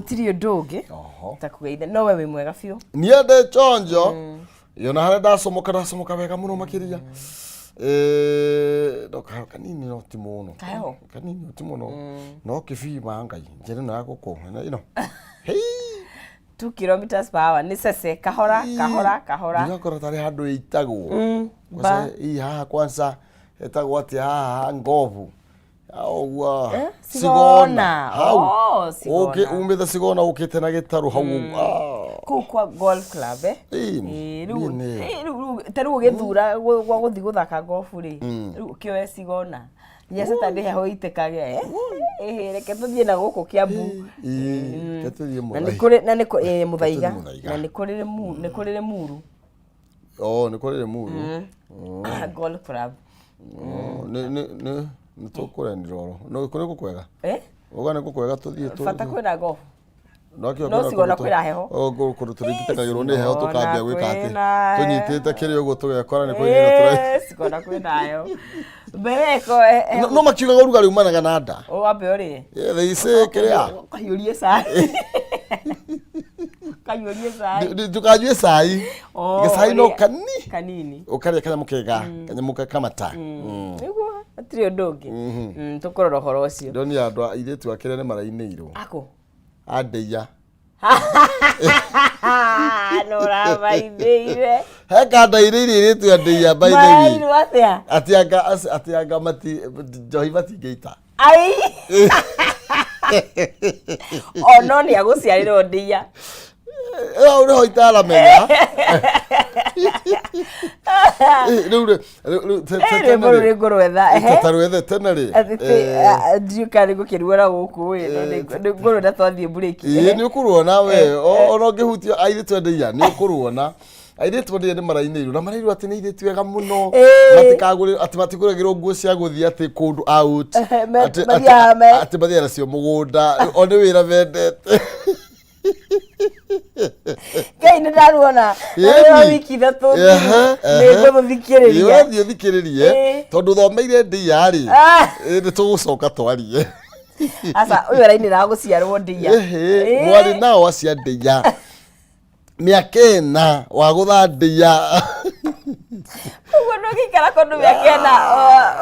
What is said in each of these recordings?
Tiri ndoge takugeithe no we mwega biu niende chonjo yona hara ndasomoka wega muno makiria ndoka kanini no ti muno kanini ti muno no kibiba ngai njere na guko ino hey 2 kilometers per hour ni sese kahora ndikora tari handu itagwo kwasa haha kwanza etagwo ati haha ngovu Awa Sigona. Oh, Sigona. Okay, umetha Sigona ukite na gitaru hau. Kwa golf club taru githura gwa guthi guthaka golf ri. Kioe Sigona. Nya Saturday heho itekage. Reke tuthie na guku Kiambu. Ketuthie mu. Na ni muthaiga. Na ni kurire muru. Oh, ni kurire muru. Golf club. Nitokore ndiro no kure gukwega ugane gukwega tuthie tu fata kwina go no sigona kwira heho kuru turigitagirwo ni heho tukambia gwika ati tunyitite kiri ugo tugekora ni kunyira turai sigona kwina heho bereko no makiuga urugari umanaga na nda o wabe ori they say kiria kayurie sai tukajue sai gesai no kanini ukaria kanya mukega kanya mukamata atrio ndogi tukorora horo ucio ndoni andu iretu akire ne marainirwo ako adeya no ra mainire heka ndairire iretu adeya by the way atianga mati johivati geita ai ono ni aguciarira ndia uri hoitala menya Ruri ngurwetha tatarwethe tenari ndiukari gukirwera guku we ngurwetha twathie bureki ni ukuruona we ono ngihutio airitu ndia ni ukuruona airitu ndia ni marainirwo na marairwo ati ni airitu wega muno matikagure ati matikugirwo nguo cia guthia ati kundu out ati bathia nacio mugunda oni wira vendete Ngai ni ndaruona wiki thatu ni ngumuthikiriria ni thikiririe tondu thomeire ndia ri ni tugucoka twarie asa uyu raini na guciarwo ndia mwari nao acia ndia miakena wa guthandia Kuno gikara kondu miakena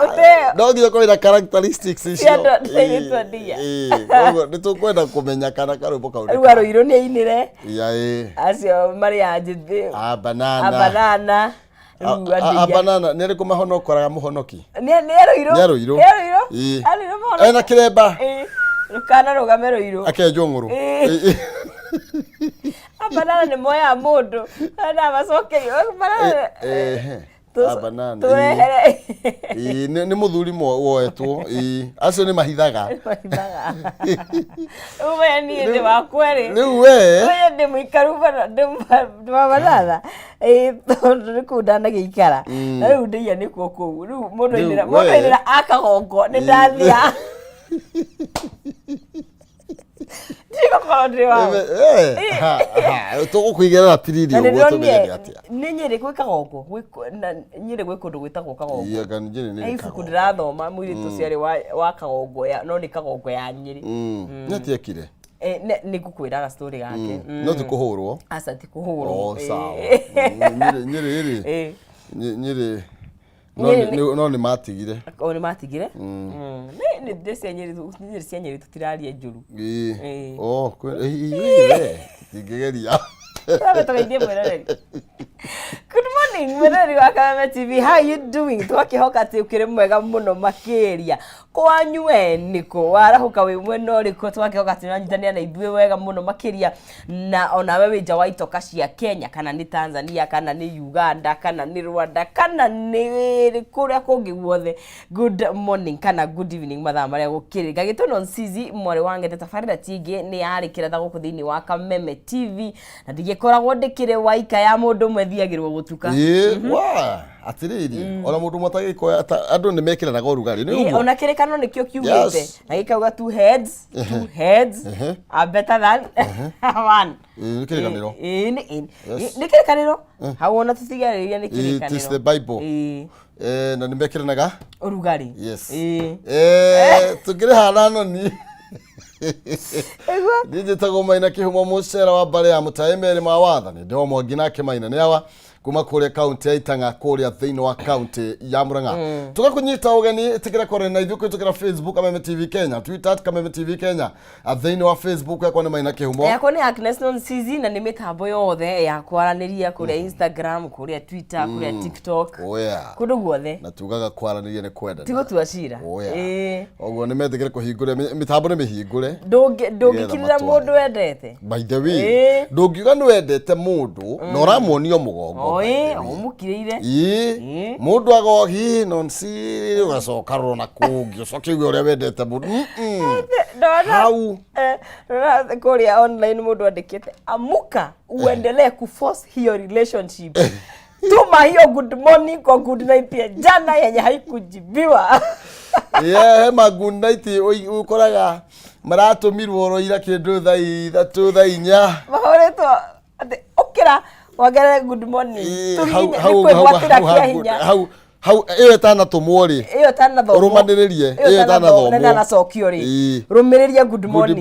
ute ndio ko ina characteristics icio ndia nitukwenda kumenya kana karumbo kauri rwaro iro ni inire acio mari ajithi banana nere kumahono koraga muhonoki nero iro ena kiremba rukana rugamero iro akenjwo nguru banana ni moya mundu na macoke banana banana ni muthuri woetwo acio ni mahithaga uwe ni ndi wakweri ni we ndi muikaru banana tondu kundana gikara riu ndia ni kuo kuu riu mundu inira akagongo ni ndathia Digo kodriwa tugukuigera tiriri ugo tumenye atia ni nyiri gwika goko nyiri gwikundu gwitagwo kagongo iya kan nyiri ni kagongo ndirathoma mwiri tuciari wa kagongo ya no ni kagongo ya nyiri nati akire ni gukwiraga story gake no tikuhurwo asa tikuhurwo sawa nyiri no ni matigire o ni matigire ni ndese nyiri cia nyiri tutiraria njuru tigegeria Good morning, mwereri wa Kameme TV. How you doing? Twakihoka ati ukire mwega muno makiria. Kwanyu niko warahuka wi mweno riko twakihoka ati nyitania na ibwe wega muno makiria na ona wewe jawa itoka cia Kenya kana ni Tanzania kana ni Uganda kana ni Rwanda kana ni kuria kungi guothe. Good morning kana good evening mathaa maria gukiri. Gagitono nsizi mwari wange tafarira tingi ni yari kiratha guku thiini wa Kameme TV na ndigikoragwo ndikire waika ya mundu mwethiagirwo gutuka wa atiriri ona mundu matagikoya andu ni mekiranaga urugari ni uguo ona kirekano nikio kiugite na gikauga two heads are better than one ni kirekaniro ni kirekaniro hawona tutigariria ni kirekaniro it is the Bible na ni mekiranaga urugari yes tukire halano ni Nije tago maina kihumo mucera wa bare ya mutaemere ma wathani ndo Mwangi nake maina ni awa kuma kuria county ya Itanga kuria thiini wa county ya Murang'a tugakunyita ugeni tikira kore na ithuko tukira Facebook Kameme TV Kenya, Twitter Kameme TV Kenya, thiini wa Facebook yakwa ni maina kihumo yakwa ni Agnes Nonsizi na ni mitambo yothe ya kwaraniria kuria Instagram kuria Twitter kuria TikTok kundu guothe na tugaga kwaraniria ni kwenda tigo tuacira oguo ni metigire kuhingure mitambo ni mihingure ndungikirira mundu wendete by the way ndungiuga ni wendete mundu na uramuonio mugongo umukireire mundu agogi Nonsi ugacoka rona kungi ucokiuga uria wendete mundu hau kuria online mundu andikite amuka uendelee kuforce hiyo relationship tuma hiyo good morning kwa good night ya jana yenye haikujibiwa ma good night ukoraga maratumirwo roira kindu thai 3 thai 4 mahoretwo ati okira wagere good morning hau iyo tana tumori iyo tana tho rumaniririe iyo tana tho na nacokio ri rumiriria good morning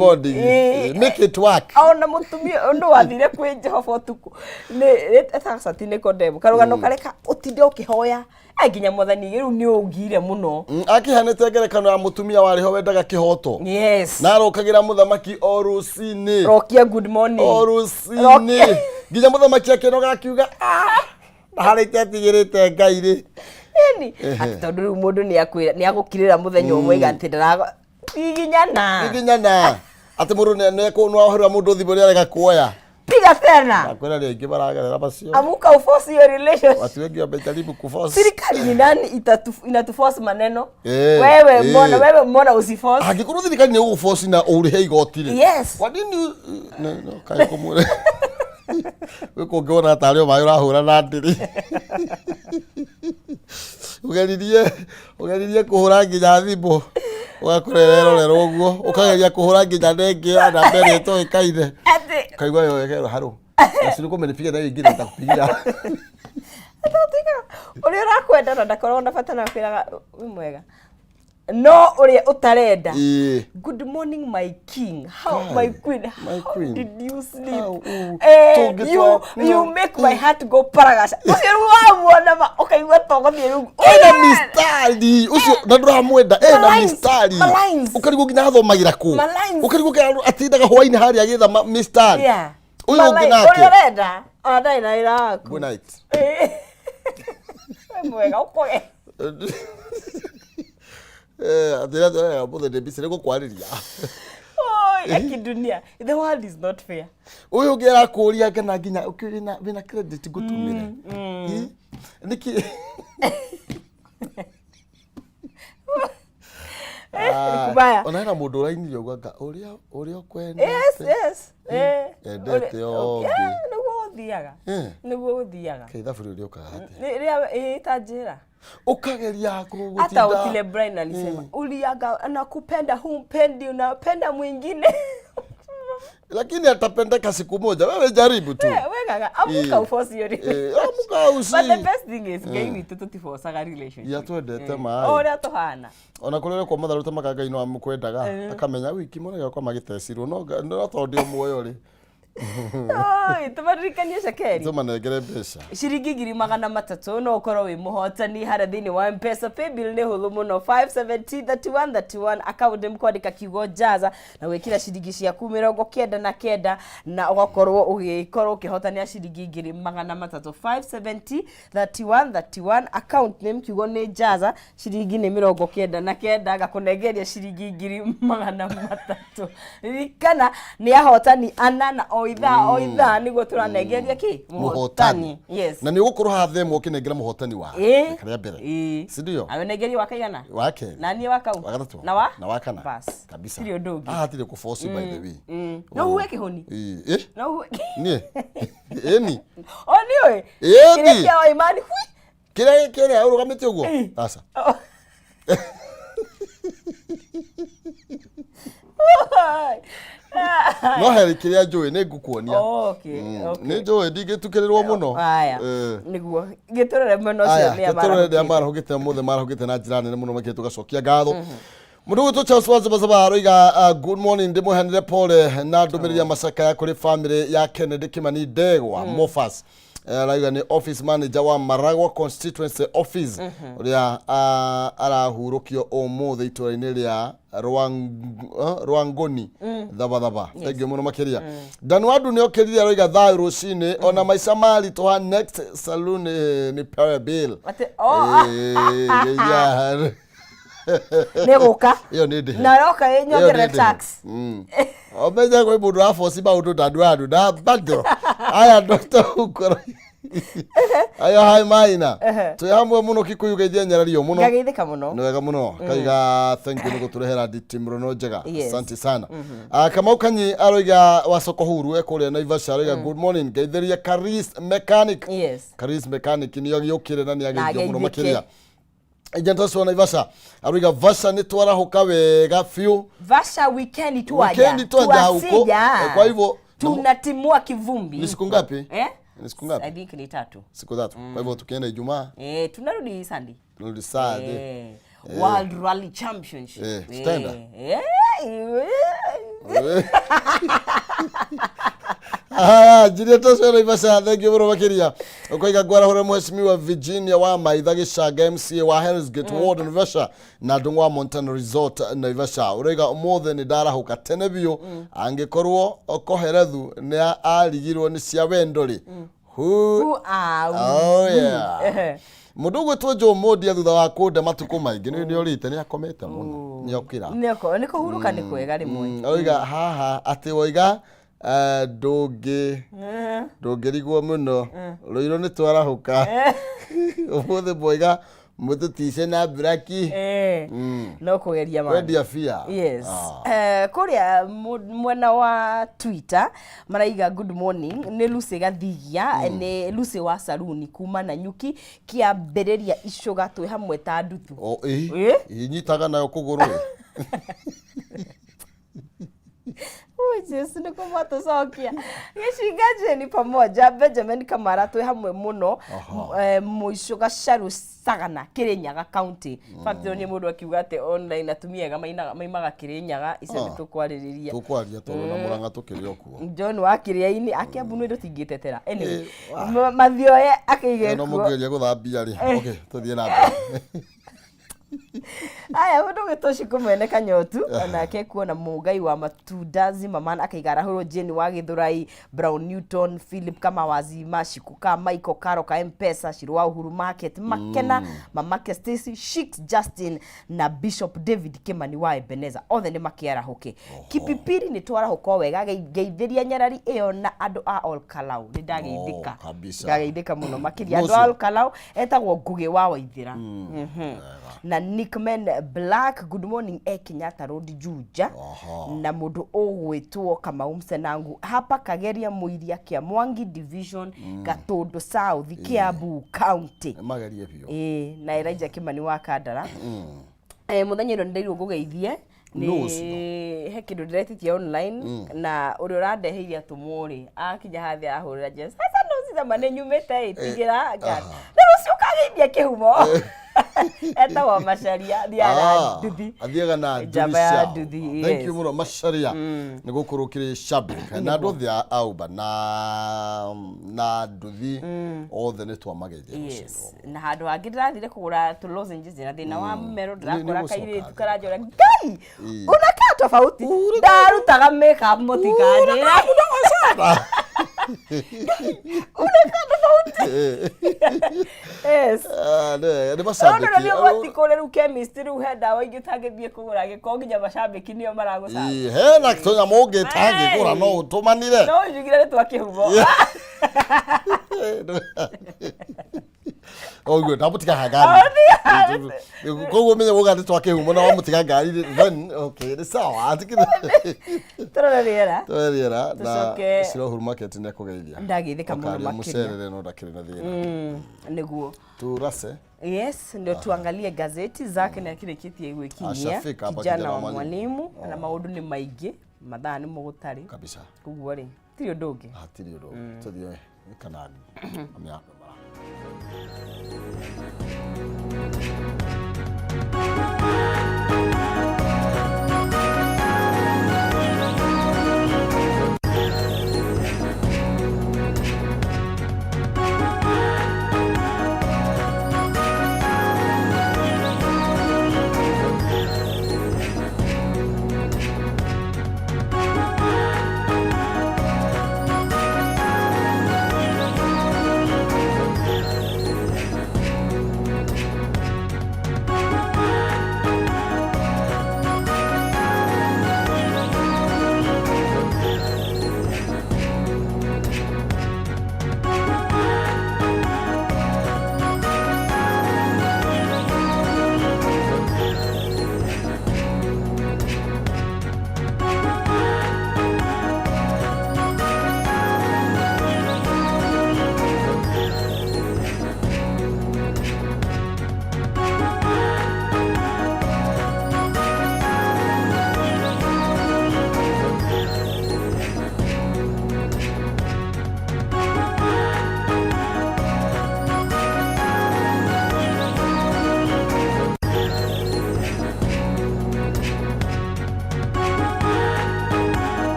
make it work ona mutumia ndo wathire kwi Jehova tuku ni etasati ni kodem karugano kareka utinde ukihoya nginya mwathani riu ni ugire muno akihanete ngerekano ya mutumia wariho wendaga kihoto yes na rokagira muthamaki o rucini rokia good morning o rucini nginya muthamaki akinoga akiuga harite atigirite Ngai ri ni tondu mundu ni agukirira muthenya umwe igati ndaraga iginyana ati mundu ne ko no ahura mundu thibo ri arega kuoya piga tena akwera ringi baragerera bacio amuka uforce your relationship watu wengi wamejaribu kuforce serikali ni nani inatuforce maneno wewe mbona usiforce angikuru thirikali ni uforce na urihe igoti ri yes kwa nini no kai komure wiko ngona tario mayo rahura na ndiri ugeririe kuhura nginya thimbo ugakurerero uguo ukageria kuhura nginya ndenge na mbere to ikaine kaigwa yo yekero haru asiri ko menipiga na ingire ndakupigira atatika uri rakwenda na ndakorwo na bata na kwiraga mwega no uri utarenda good morning my king how my queen how did you sleep you make my heart go paragasha usiru wamwona ma ukaigwa togothie rungu ena mistari ucio na ndramwenda ena mistari ukarigo nginya athomagira ku ukarigo atindaga hwaini hari agitha mistari uyu nginake urenda ona ina ira ku good night mwega ukoge adira bothe de bisere ko kwariria akidunia the world is not fair uyu ngera kuria ngena nginya ukirina bina credit gutumire niki kubaya ona mundu raini yoga uria kwenda yes endete ogi niguo uthiaga keitha buri uri ukahate ria itajira ukageria kugutinda hata utile Brian alisema uliaga anakupenda humpendi unapenda mwingine lakini atapendeka siku moja wewe jaribu tu wewe amuka uforce your amuka usi but the best thing is game to force a relationship ya twendete mai ora tohana ona kurere kwa matharu tamakaga ino amukwendaga akamenya wiki mona kwa magitecirwo no tondio muoyo ri tumarikanie shakeri tumanengere mbeca ciringi 300 no ukorwo wi muhotani hara thini wa M-Pesa paybill ni huthu muno 5703131 account mkwandika kiugo jaza na gwikira ciringi ciaku 99 na ugakorwo ugikorwo ukihotania ciringi 300 5703131 account name kiugo ni jaza ciringi ni 99 gakunengeria ciringi 300 rikana ni ahotani ana na oitha niguo turanengeria ki muhotani yes na ni gukorwo hathe mo kinengera muhotani wa karia mbere si ndio awenengeri wakaigana wake nani wakau na wakana bas kabisa siri ndungi hatire ku force by the way no uwe kihoni no ni eni oni we eni kia wa imani kire urugamite uguo sasa no hari kiria njui ni ngukuonia okay ni njui ndingitukiririrwo muno aya niguo giturere muno cio ni amara giturere amara hugite muthe mara hugite na njira nene muno makitu gacokia ngatho Mudugu to Charles Wazabazaba roiga good morning ndimo handle pole na ndumiriri ya masaka ya kuri family ya Kennedy Kimani Degwa Mofas raiga ni office manager wa Maragwa constituency office uria arahurukio omuthe itura-ini ria Rwangoni thaba thank you muno makiria Danwadu ni okiriria roiga thayo rucini ona maica mari to next saloon ni Power Bill negoka yo nende na roka yenyongera tax omeja kwa mundu afosi maundu Danwadu na bado aya Dr. Ukoro ayo hai maina tu hamwe muno Kikuyu geithia nyarario muno ngageithika muno no wega muno kaiga thank you niko turehera ditimrono njega asante sana kama ukanyi aroiga wa soko huru ekore Naivasha aroiga good morning geithiria Karis mechanic Karis mechanic ni yokire na ni ageithia muno makiria Ejenta so Naivasha aroiga Vasha ni twarahuka wega fiu Vasha weekend tu aja huko kwa hivyo tunatimua kivumbi ni siku ngapi ni siku ngapi? I think ni 3. Siku 3. Kwa hivyo tukienda Ijumaa. Tunarudi Sunday. Tunarudi Sunday. World Rally Championship. Tutaenda. Jiri tosho Naivasha thank you bro makiria. Okoiga gwara hore mheshimiwa Virginia wa Maitha Gicaga MCA wa Hell's Gate Ward Naivasha na Ndungwa Mountain Resort Naivasha. Urega umothe ni ndarahuka tene biu angikorwo okoherethu ni arigirwo ni cia wendori. Who are oh yeah. Mudugu twojo modi thutha wa kuda matuko maingi ni orite ni akomete muno ni okira niko huruka ni kwega rimwe oiga haha ati oiga ndungirigwo muno ruiro ni twarahuka umuthe boiga mututice na braki no kugeria ma wendia fia yes kuria mwena wa Twitter maraiga good morning ni Lucy Gathigia ni Lucy wa Saruni kuma na nyuki kia mbereria icoga twi hamwe ta nduthu inyitaga nayo kuguru Jesu niko matosokia yeshigaje ni pamoja Benjamin Kamara twi hamwe muno muicoga Sharu Sagana Kirinyaga County fact ni mundu akiuga ate online atumiega maimaga Kirinyaga ice nitukwariria tukwaria tolo na muranga tukiri okuo John wa Kiria-ini akiambu ndu tingitetera anyway mathioe akaige no mugeria guthambia ri okay tuthie na mbere aya mundu gitoshi kumene kanyotu onake kuona mugai wa matunda Zimmerman akaigara huro Jeni wa Githurai Brown Newton Philip kama wazima Shikuka Michael Karo ka Mpesa Shirwa Uhuru Market Makena Mamake Stacy Shix Justin na Bishop David Kimani wa Ebeneza othe ni makiara hoke Kipipiri ni twara hoko wega geithiria nyarari iyo na andu a All Kalau ni ndageithika ndageithika muno makiria andu a All Kalau etagwo Ngugi wa Waithira na Nickman Black good morning Kenyatta Road Juja na mundu ogwitwo Kamau Msenangu hapa Kageria Muiria kia Mwangi Division Gatondo South Kiambu County magarie pio na Elijah Kimani wa Kandara muthenya ndo ndirwo gugeithie ni he kindu diretitie online na uri urandeheire atumuri akinya hathi ahurira je sasa ndo cithama ni nyumite itigira ngana ndio ukageithia kihumo eta wa Macharia ndiaga nduthi athiaga na nduthi thank you muno Macharia ni gukurukire shabik na nduthi auba na nduthi othe ni twamageithia na handu hangi ndirathire kugura tu lozenges na thina wa mero ndirakora kaire tukarajora ngai unakaa tofauti ndarutaga makeup mutikane unakaa tofauti yes ni mashabiki ndio watikore ru chemist ru henda wa ingitangithie kugura gikonginya mashabiki nio maragucana he na tonya moge tangi kura no utumanire no njugire twakihubo ogo tabutika hagari kogo menye woga twakihumo na wamutika ngari then okay ni sawa atikire tororiera na siro huru market ne kugeithia ndageithika muno makiria mucerere no ndakire na thina niguo turase yes ndio tuangalie gazeti zake na kile kiti gwikinyia kijana wa mwalimu na maundu ni maingi mathaa ni mugutari kabisa kuguo ri tirio ndungi tirio ndungi tuthie kanani amya mara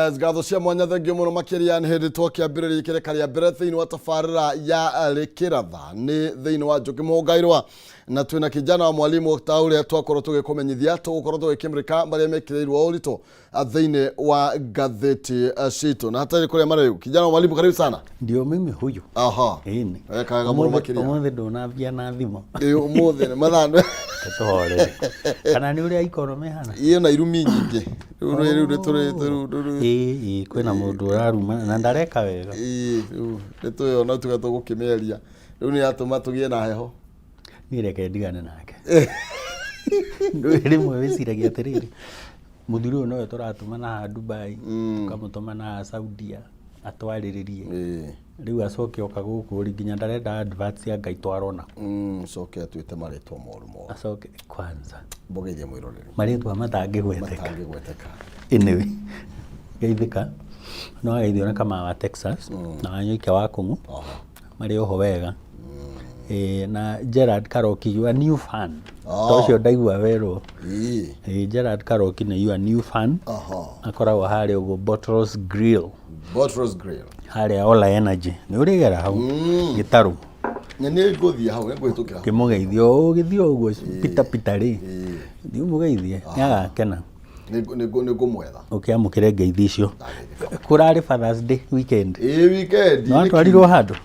Yes, gatho cia mwanya thengio muno makiria ni hindi twakiambiriria ikerekaria mbere thiini wa tabarira ya Rikiratha ni thiini wa Njuki Mungairwa na twina kijana wa mwalimu ta uria twakorwo tugikumenyithia tugukorwo tugikimrika maria mekireirwo urito thiini wa gatheti citu na hatari kuria mariu. Kijana wa mwalimu, karibu sana. Ndio mimi huyu. Aha. Ini. Kaga muno makiria. Umothe ndonavia na thimo. Umothe mathandu. Katore. Kana ni uria economy hana. Iyo na irumi nyingi. Riu kwina mundu araruma na ndareka wega. Nituyo no tugato gukimeria. Riu ni atuma tugie na heho. Ni reke ndigane nake. Rimwe wiciragia atiriri. Muthuri no turatuma na Dubai, tukamutuma na Saudia atwariririe. Riu acoke oka guku ri nginya ndarenda advance ya Ngai twarona. Coke atwite maritwa moru. Acoke kwanza. Mbogeithie mwiroreri. Maritwa matangigweteka. Matangigweteka. Anyway. Geithika. No ageithio kama wa Texas na wanyoike wa Kungu. Mari oho wega. Na Gerard Karoki, you a new fan. Tocio ndaigua wero. Gerard Karoki na you a new fan. Akoragwo hari ugo Bottles Grill. Bottles Grill. Hari All Energy. Ni urigera hau. Gitaru. Ni nguthia hau, ngwitukira. Kimugeithio githio ugo pita ri. Ndi umugeithie. Niagakena. Ni ngumwetha. Ukiamukire ngeithi icio. Kurari Father's Day weekend. Weekend. No twarirwo handu.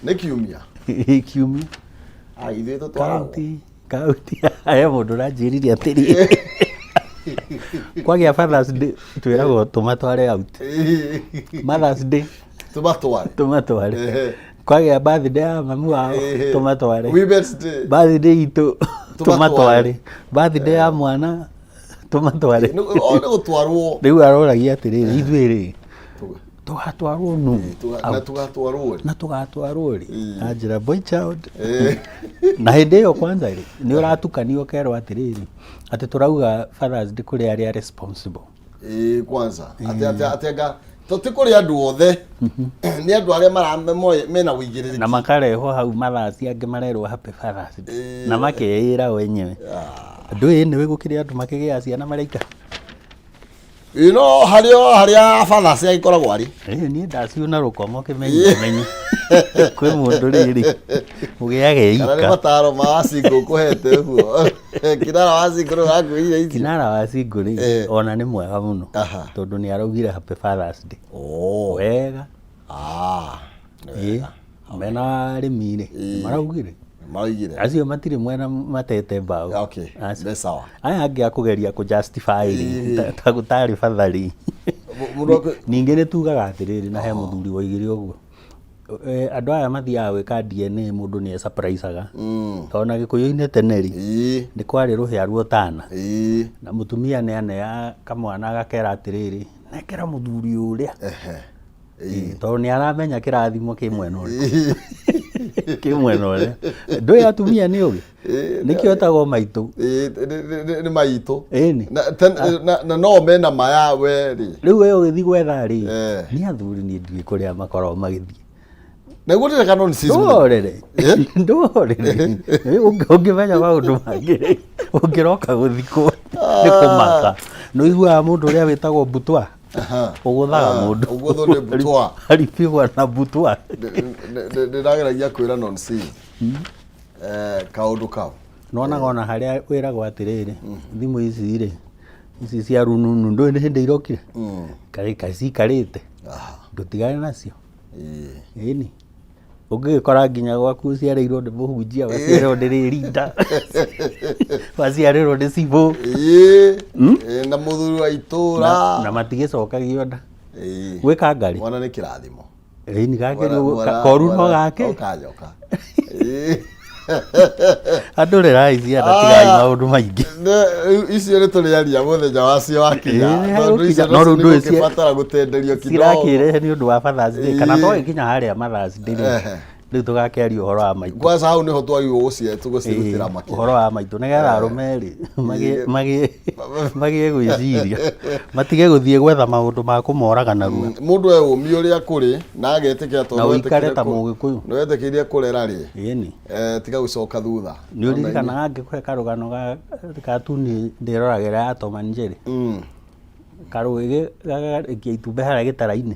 Ni kiumia. Kiumia. Ithuĩ tũtwaragwo kauti aya mũndũ ranjĩrire atĩrĩ kwagĩa Father's Day twĩragwo tũmatware out. Mother's Day tũmatware. Kwagĩa birthday ya mamu wao tũmatware. Birthday itũ tũmatware. Birthday ya mwana tũmatware. Gũtwarwo. Rĩu aroragia atĩrĩrĩ ithuĩ tugatwarwo nu na tugatwarwo ri anjira boy child na hindi yo kwanza ri ni uratukanio kerwa atiriri ati turauga Fathers Day kuri aria responsible kwanza atega tutikuri andu othe ni andu aria mena wigiriri na makareho hau mathasi ange marerwo happy Fathers Day na makeira wenyewe andu ni wigukire andu makigia ciana maraika haria Fathers Day ikoragwo ari. Ni ndaciona rukomo kimenye. Kwi mundu riri. Ugiage ika. Kana mataro ma Singo kuhete huo. Kinara wa Singo wakuire ici. Kinara wa Singo ri ona ni mwega muno. Tondu ni araugire happy Fathers Day. Wega. Mena rimire. Maraugire. Acio matire mwena matete mbao. Okay. Be sawa. Aya angi akugeria ku justify ta gutari fatheri. Ninge ni tugaga atiriri na he muthuri woigire uguo. Andu aya mathiaga gwika DNA mundu ni surpriseaga. Ona gikuyu-ini teneri. Ni kwari ruhia ruotana. Na mutumia ne ane kamwana agakera atiriri. Nekera muthuri uria. To ni aramenya kirathimo ki mwena uri. Kimwena uri. Ndoi atumia ni ugi. Nikio tago maitu. Ni maitu. Ni. Na no mena maya we ri. Riu we ugithi gwetha ri. Ni athuri ni ndui kuria makoro magithi. Na gutire kanon season. Ndorere. Ungimenya maundu mangi. Ungiroka guthiko. Ni kumaka. No igua mundu uria witagwo Butwa. Uguthaga mundu. Ugutho ni Butwa. Alipigwa na Butwa. Ndageragia kwira non season. Kaundu kau. Nona gona haria wiragwo atiriri. Thimu ici ri. Ici cia rununu ndo ni hindi irokire. Kaci karite. Ndutigane nacio. Ni. Ungikora nginya gwaku ciareirwo ndi muhunjia waciareirwo ndi rinda. Waciareirwo ndi cibo. Na muthuri wa itura. Na matigicokagio nda. Gwika ngari. Mwana ni kirathimo. Ni gake koru no gake. Okajoka. Andu raici atatigai maundu maingi. Icio ni turiaria muthenya wacio wakinya. No rundu icio kibatara gutenderio kidogo. Sirakire ni undu wa Fathers Day kana to ikinya haria Mothers Day. Riu tugakeria uhoro wa maitu. Kwanza hau niho twagirwo gucirutira makiri. Uhoro wa maitu nigetha arumeri magie gwiciria matige guthie gwetha maundu ma kumoraga naruo. Mundu e umi uria kuri na agetikia tondu na uikare ta mugikuyu. No etekirie kurera ri. Ni. Tiga gucoka thutha. Ni uri kana angi kwe karugano ga tuni ndiroragera ya Tom and Jerry. karũĩ gĩitumbĩ harĩa gĩtara-inĩ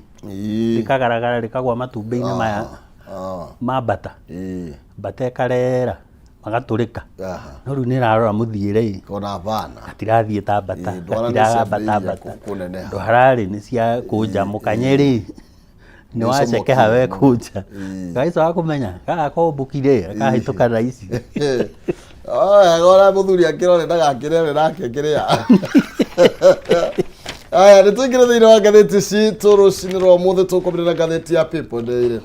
rĩkagaragara rĩkagwa matumbĩ-inĩ maya ma mbata, mbata ĩkarera magatũrĩka, no rĩu nĩ ĩrarora mũthiĩre gatirathiĩ ta mbata, gatiragamba ta mbata, andũ hararĩ nĩ cia kũnjamũkanye rĩ, nĩ wacekeha we kũnja gaica wa kũmenya gagakombũkire akahĩtũka na ici ora mũthuri akĩrore ndagakĩrere nake kĩrĩa. Aya nĩ tũingĩre thĩinĩ wa ngathĩti citũ rũcinĩ rwa ũmũthĩ tũkũambĩrĩria na ngathĩti ya People Daily.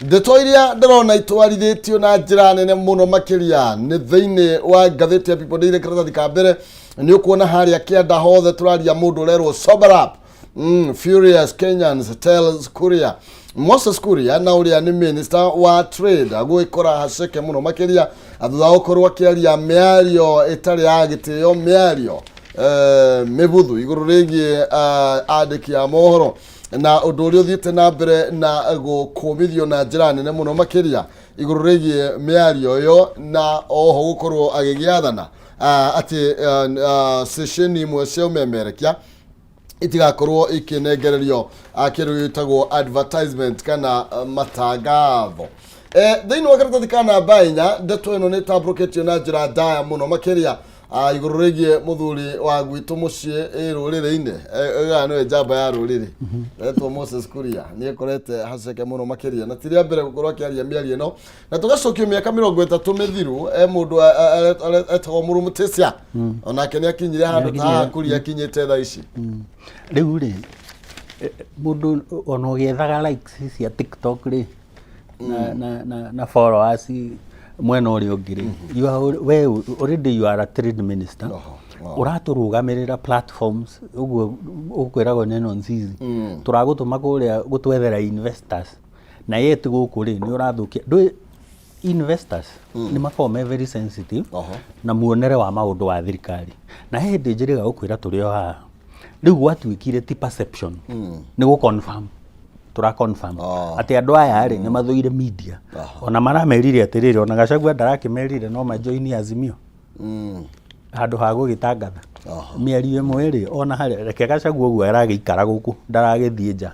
Ndeto iria ndĩrona itwarithĩtio na njĩra nene mũno makĩria nĩ thĩinĩ wa ngathĩti ya People Daily karatathi ka mbere nĩ ũkuona harĩa kĩanda hothe tũraria mũndũ ũrerwo sober up. Furious Kenyans tells Kuria. Moses Kuria na ũrĩa nĩ minister wa trade agũikora haceke mũno makĩria thutha gũkorwo akĩaria mĩario ĩtarĩ ya gĩtĩo, mĩario mĩbuthu igũrũ rĩgiĩ andĩki a mohoro na ũndũ ũrĩa ũthiĩte na mbere na gũkũmithio na njĩra nene mũno makĩria igũrũ rĩgiĩ mĩario ĩyo, na oho gũkorwo agĩgĩathana atĩ sesheni imwe cia ũmemerekia itigakorwo ikinengererio kĩndũ gĩtagwo advertisement kana matangatho. Thĩinĩ wa karatathi ka namba 4 ndeto ĩno nĩ ĩtambũrũkĩtio na njĩra ndaya mũno makĩria igũrũ rĩgiĩ mũthuri wa gwitũ mũciĩ rũrĩrĩ-inĩ ĩga nĩwe njamba ya rũrĩrĩ etwo Moses Kuria nĩ ekorete haceke mũno makĩria na ti rĩa mbere gũkorwo akĩaria mĩario ĩno, na tũgacokio mĩaka 30 mĩthiru mũndũ etagwo Mũrũmũtĩcia onake nĩ akinyire handũ ta Kuria akinyĩte thaa ici. Rĩu rĩ mũndũ ona ũgĩethaga likes cia TikTok rĩ na followers mwena ũrĩa ũngĩ rĩ, we already you are a trade minister, ũratũrũgamĩrĩra platforms ũguo ũkwĩragwo nĩ nonsense, tũragũtũma kũrĩa gũtwethera investors na yeti gũkũ rĩ nĩ ũrathũkia ndũ investors nĩ makoragwo me very sensitive na muonere wa maũndũ wa thirikari, na hĩndĩ njĩrĩga gũkwĩra tũrĩ o haha rĩu gwatuĩkire ti perception nĩ gũ-confirm tũra-confirm atĩ andũ aya rĩ nĩ mathũire media ona maramerire atĩrĩrĩ ona Gachagua ndarakĩmerire no majoini Azimio handũ ha gũgĩtangatha mĩario ĩmwe rĩ ona harĩa reke Gachagua ũguo aragĩikara gũkũ ndaragĩthiĩ nja,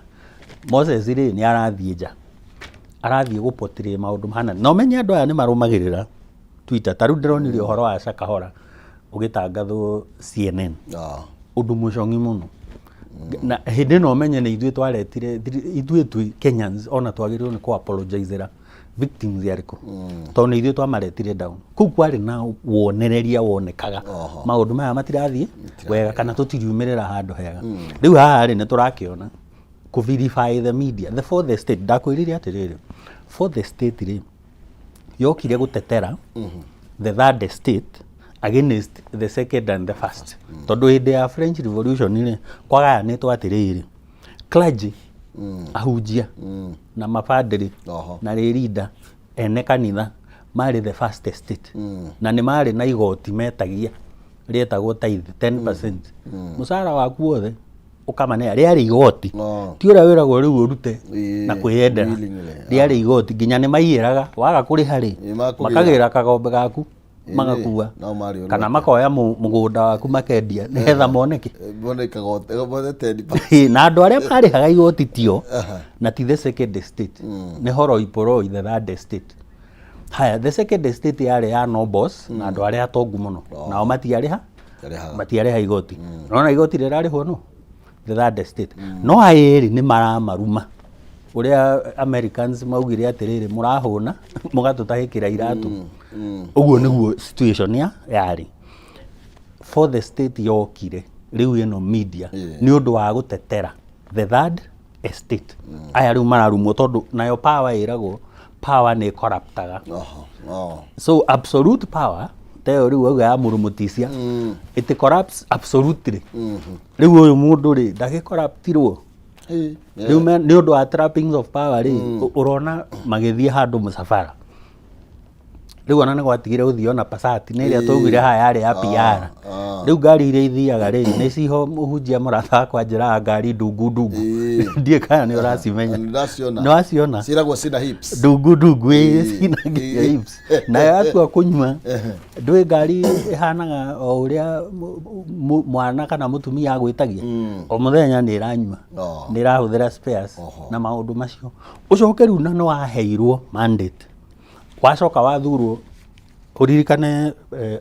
Moses rĩ nĩ arathiĩ nja arathiĩ gũpotirie maũndũ mahana na ũmenye andũ aya nĩ marũmagĩrĩra Twitter. Ta rĩu ndĩronire ũhoro wa Shakahora ũgĩtangathwo CNN ũndũ mũcong'i mũno na hĩndĩ ĩno ũmenye nĩ ithuĩ twaretire ithuĩ Kenyans ona twagĩrĩirwo nĩ kũ-apologizera victims yarĩkũ tondũ nĩ ithuĩ twamaretire down. Kũu kwarĩ na wonereria wonekaga maũndũ maya matirathiĩ wega kana tũtiriumĩrĩra handũ hega. Rĩu haha rĩ nĩ tũrakĩona kũ-verify the media the fourth estate. Ndakwĩrire atĩrĩrĩ fourth estate rĩ yokire gũtetera the third estate against the second and the first. Tondũ hĩndĩ ya French Revolution rĩ kwagayanĩtwo atĩrĩrĩ clergy ahunjia na mabandĩrĩ na rĩrinda ene kanitha marĩ the first estate na nĩ marĩ na igoti metagia rĩetagwo tithe 10%. Mũcara waku wothe ũkamanea rĩarĩ igoti ti ũrĩa wĩragwo rĩu ũrute na kwĩyendera, rĩarĩ igoti nginya nĩ maiyĩraga waga kũrĩha rĩ makagĩra kagombe gaku magakua kana makoya mũgũnda waku makendia nĩgetha moneke na andũ arĩa marĩhaga igoti tio na ti the second estate nĩ horoi poroi the third estate. Haya the second estate yarĩ ya nobles na andũ arĩa atongu mũno nao matiarĩha igoti, nona igoti rĩrarĩhwo no the third estate. No ayĩrĩ nĩ maramaruma ũrĩa Americans maugire atĩrĩrĩ mũrahũna mũgatũtahĩkĩra iratũ. Ũguo nĩguo situation yarĩ. Fourth estate yokire rĩu ĩno media nĩ ũndũ wa gũtetera the third estate. Aya rĩu mararumwo tondũ nayo power ĩragwo power nĩ corruptaga. So absolute power teo rĩu auga ya Mũrũmũtĩcia it corrupts absolutely. Rĩu ũyũ mũndũ rĩ ndagĩcorruptirwo rĩu nĩ ũndũ wa trappings of power rĩ ũrona magĩthiĩ handũ mũcabara riu ona nigwatigire uthiona Passat ni iria twaugire ha yari ya PR riu ngari iria ithiaga ri ni ciho muhunjia muratha kwa njira ngari ndungu ndie kana ni uracimenya ni waciona ciragwo cina hips ndungu cina hips na yatua kunywa ndui ngari ihanaga o uria mwana kana mutumia agwitagia o muthenya ni iranywa ni irahuthira spares na maundu macio ucoke riu na no waheirwo mandate wacoka wathurwo uririkane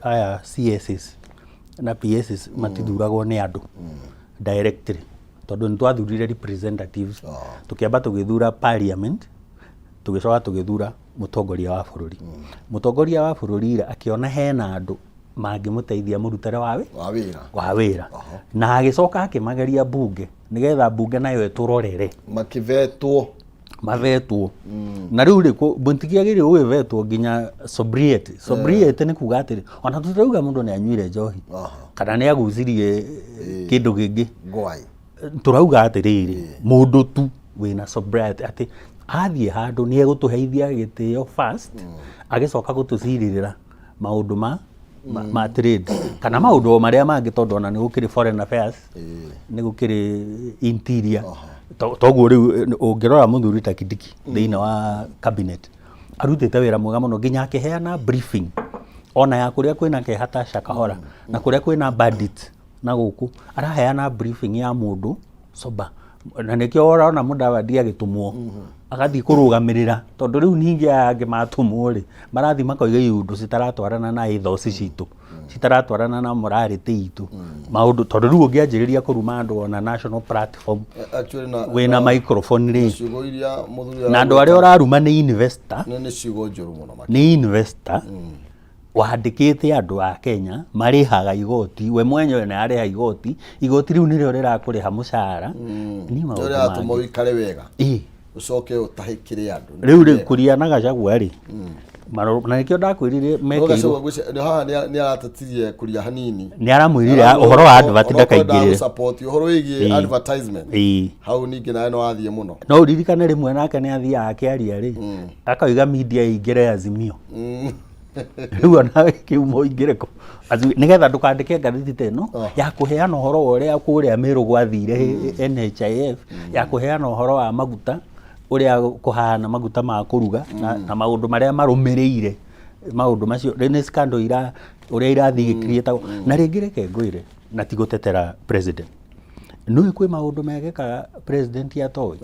aya CSs na PSs matithuragwo ni andu directly tondu ni twathurire representatives tukiamba tugithura parliament tugicoka tugithura mutongoria wa bururi mutongoria wa bururi akiona hena andu mangimuteithia murutare wa wira na agicoka akimageria bunge nigetha bunge nayo eturorere mavetwo na riu riko buntigiagire uwe vetwo nginya sobriety ni kuga atiri ona tutirauga mundu ni anyuire njohi kana ni agucirie kindu gingi turauga atiriri mundu tu wina sobriety ati athie handu ni egutuheithia gitio first agicoka gutuciririra maundu ma trade kana maundu maria mangi tondu ona ni gukiri foreign affairs ni gukiri interior toguo riu ungirora muthuri ta Kindiki thiina wa cabinet arutite wira mwega muno nginya akiheana briefing ona ya kuria kwina kehatasha kahora na kuria kwina bandit na guku araheana briefing ya mundu soba na nikio ona Mudavadi agitumwo agathi kurugamirira tondu riu ningi ange matumwo ri marathi makoiga iundu citaratwarana na ithoci citu citaratwarana na morality itu maundu tondu riu ungianjiriria kuruma andu ona national platform wina microphone ri na andu aria uraruma ni investor ni investor wandikite andu a Kenya marihaga igoti we mwenyewe na ariha igoti riu nirio rirakuriha mushara ni maundu atumo ikare wega ucoke utahikire andu riu kuria na Gachagua ri na nikio ndakwirire mekiro ni aratatirie kuria hanini ni aramwirire uhoro wa advertising kaingire support uhoro wigi advertisement hau ningi nae no athie muno no uririkane rimwe nake ni athia akiaria ri akaiga media ingire Azimio riu ona kiumo ingireko nigetha ndukandike ngathiti teno ya kuheana uhoro uria kuria Meru gwathire NHIF ya kuheana uhoro wa maguta uria kuhana maguta ma kuruga na maundu maria marumireire maundu macio rene scandal ira uria irathi create na ringireke ngwire na tigutetera president no ikwe maundu megeka president ya toy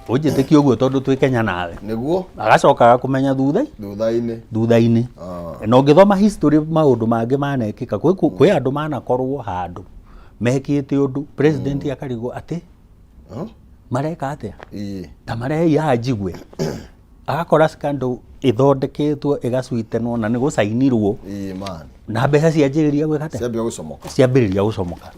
ujiteki uguo tondu twi Kenya nawe niguo agacoka kumenya thutha-ini no ngithoma history maundu mangi manekika kwi andu manakorwo handu mekite undu president akarigo ati mareka atia ta marehi ajigwe agakora scandal ithondeketwo igacwitenwo na nigucainirwo na mbeca cianjiriria gwika atia ciambiriria gucomoka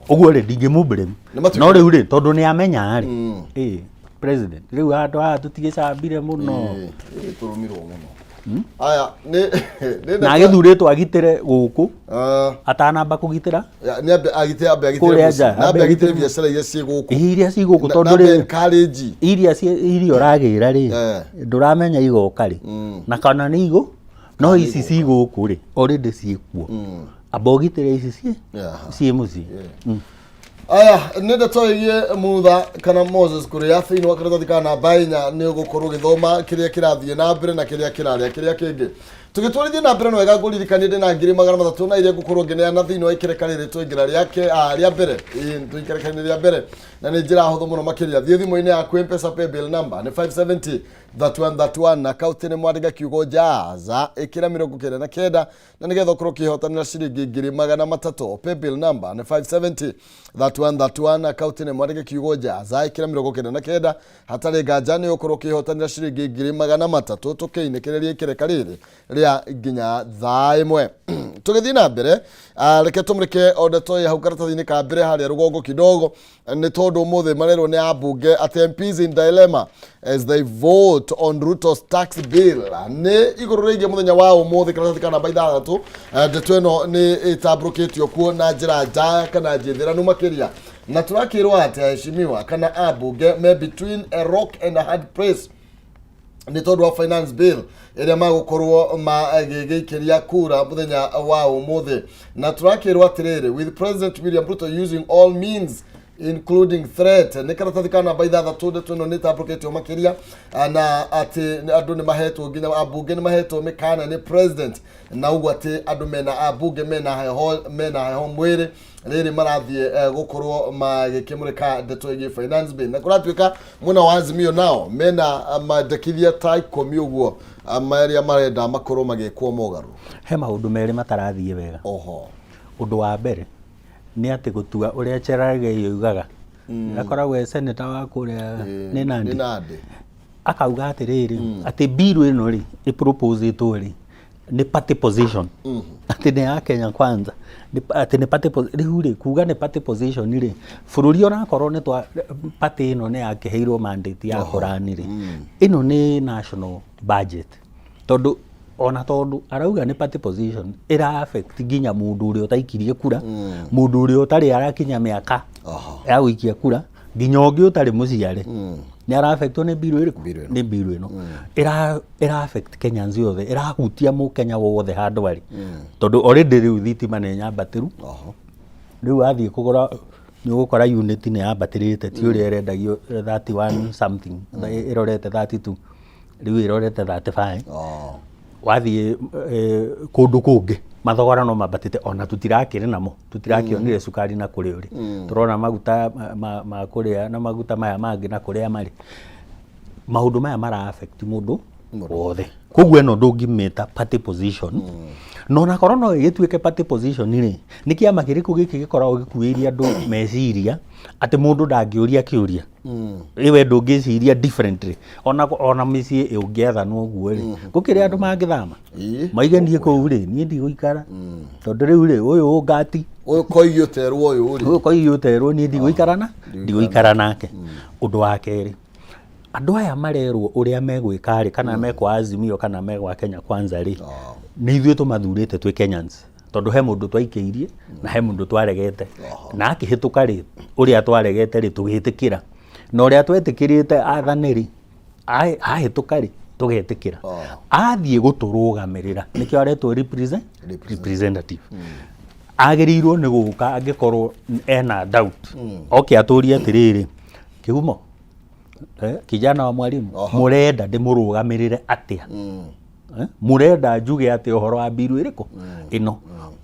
uguo ri ndingimublame no riu ri tondu ni amenya ri president riu andu aya tutigicambire muno turumirwo muno aya na agithuritwo agitire guku atanamba kugitira ni agitire biacara iria ci guku iria ci guku tondu ri encourage iria uragira ri nduramenya igoka ri na kana ni igo no ici ci guku ri already ciikuo abogitire ici ci muci aya nenda toiye mutha kana Moses kuria thiini wa karatathi kana bainya ni ugukorwo githoma kiria kirathie na mbere na kiria kiraria kiria kingi tugitwarithie na mbere no wega nguririkanie ndina 300 na iria ngukorwo ngineana thiini wa ikerekanire twingira riake ria mbere twikerekanire ria mbere na ni njira huthu muno makiria thie thimu-ini yaku M-Pesa paybill number ni 570 3131 na kauti ni mwandika kiugo jaza ikira 99 na nigetha ukorwo kihotanira ciringi 300 paybill number ni 570 3131 na kauti ni mwandika kiugo jaza ikira 99 hatari nganja ni ukorwo kihotanira ciringi 300 tukiinekereria ikireka riri ria nginya thaa imwe tugithii na mbere reke tumrike odetoi hau karatathi-ini ka mbere haria rugongo kidogo ni tondu muthe marerwo ni abunge at MPs in dilemma as they vote on Ruto's tax bill ni iguru rigie muthenya wa umuthe karatathi kana baitha tu ndeto ino ni itamburukitio kuo na njira njaya kana njithiranu makiria na turakirwo ati aheshimiwa kana abunge me between a rock and a hard place ni tondu wa finance bill iria magukorwo magigikiria kura muthenya wa umuthi na turakirwa atiriri with President William Ruto using all means including threat ni karatathi kana baitha thatude tuno ni tapoketio makiria na ati andu ni mahetwo nginya abunge ni mahetwo mikana ni president na ugu ati andu mena abunge mena heho mwiri riri marathie gukorwo magikimurika ndeto igi finance bill na kuratuika muna wa Azimio nao mena mandekithia tai komi uguo amaria marenda makorwo magikwo mogaru he maundu meri matarathie wega oho undu wa mbere ni ati gutua uria Cherargei yugaga akoragwo senator wa kuria ni nandi akauga atiriri ati bill ino ri propose ri ni party position ati ni ya Kenya kwanza ati ni party riu ri kuga ni party position ri bururi ona korwo ni twa party ino ni yakiheirwo mandate ya korani ri ino ni national budget tondu ona tondu arauga ni party position ira affect ginya mundu uri utaikirie kura mundu uri utari arakinya miaka ya guikia kura ginya ungi utari muciare ni ara affect ni bill iriku ni bill ino ira affect Kenyans yothe ira hutia mu Kenya wothe handu ari tondu already riu thitima ni nyambatiru riu athie kugura ni gukora unit ni yambatirite ti uri erendagio 31 something irorete 32 riu irorete 35 wathie kundu kungi mathogora no mabatite ona tutirakire namo tutirakionire sukari na kuri uri turona maguta ma kuria na maguta maya mangi na kuria mari maundu maya mara affect mundu wothe koguo eno ndungimeta party position no na korwo no gituike party position ni kiama kiriku giki gikoragwo gikuiria andu meciria ati mundu ndangiuria kiuria iwe ndungiciria differently ona micii ungietha no guo ri gukiri andu mangithama maigenie kou ri ni ndigũikara tondu riu ri uyu ungati uyu koiyoterwo uyu ri uyu koiyoterwo ni ndigũikara nake undu wa keri andu aya marerwo uria megwika ri kana mekwa Azimio kana megwa Kenya kwanza ri ni ithuĩ tumathurite twi Kenyans tondu he mundu twaikiirie na he mundu twaregete na akihituka ri uria twaregete ri tugitikira na uria twetikirite athaniri ahituka ri tugetikira athie guturugamirira nikio aretwo representative agirirwo ni guka angikorwo ena doubt okay aturie atiriri kihumo kijana wa mwalimu murenda ndimurugamirire atia murenda njuge ati uhoro wa biru iriku ino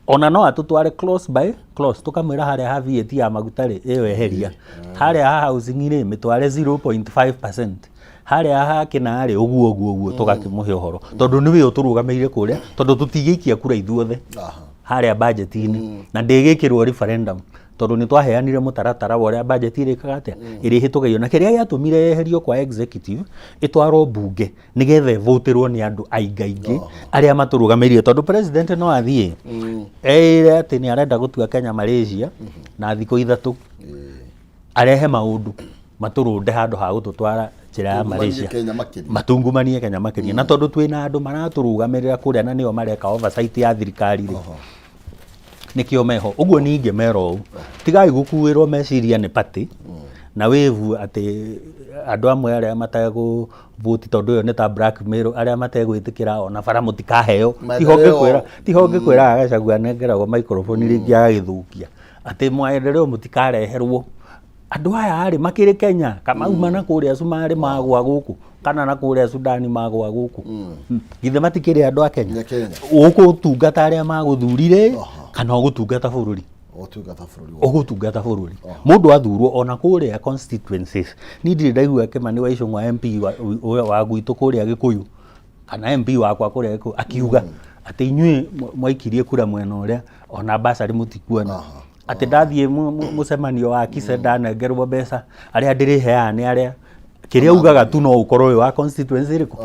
ona no atutware close by close tukamwira haria ha VAT ya maguta ri iyo eheria haria ha housing ri mitware 0.5% haria ha kinari uguo tugakimuhe uhoro tondu niwe uturugamirire kuria tondu tutigiikia kura ithuothe haria budget ini na ndigikirwo referendum tondu ni twaheanire mutaratara wa uria budget irikaga atia iri hitugio na kiria giatumire yeherio kwa executive itwaro bunge nigetha ivoterwo ni andu aingaingi aria maturugamirie tondu president no athie ere ati ni arenda gutua Kenya Malaysia na thiko ithatu arehe maundu maturunde handu ha gututwara njira ya Malaysia matungumanie Kenya makiria na tondu twina andu maraturugamirira kuria na nio mareka oversight ya thirikari ri nikio meho uguo ninge mero tigai gukuirwo meciria ni party na wevu ati andu amwe aria matego vote tondu yo ni ta blackmail aria mategwitikira ona bara mutikaheo tihonge kwira agacagua nengeragwo microphone ringi agithukia ati mwaendeleo mutikareherwo andu aya ari makiri Kenya kama uma na kuria Sumari magwa guku kana na kuria Sudani magwa guku githe matikiri andu a Kenya uku tungata aria maguthurire kana gutungata bururi ogutungata bururi mundu athurwo ona kuria constituencies ni ndiri ndaigua Kimani wa Icũng'wa MP wa gwitu kuria Gikuyu kana MP wakwa kuria Gikuyu akiuga ati inyui mwaikirie kura mwena uria ona basari mutikuona ati ndathie mucemanio wa Kisenda nengerwo mbeca aria ndiriheane aria kiria ugaga tu no ukorwo wa constituency iriku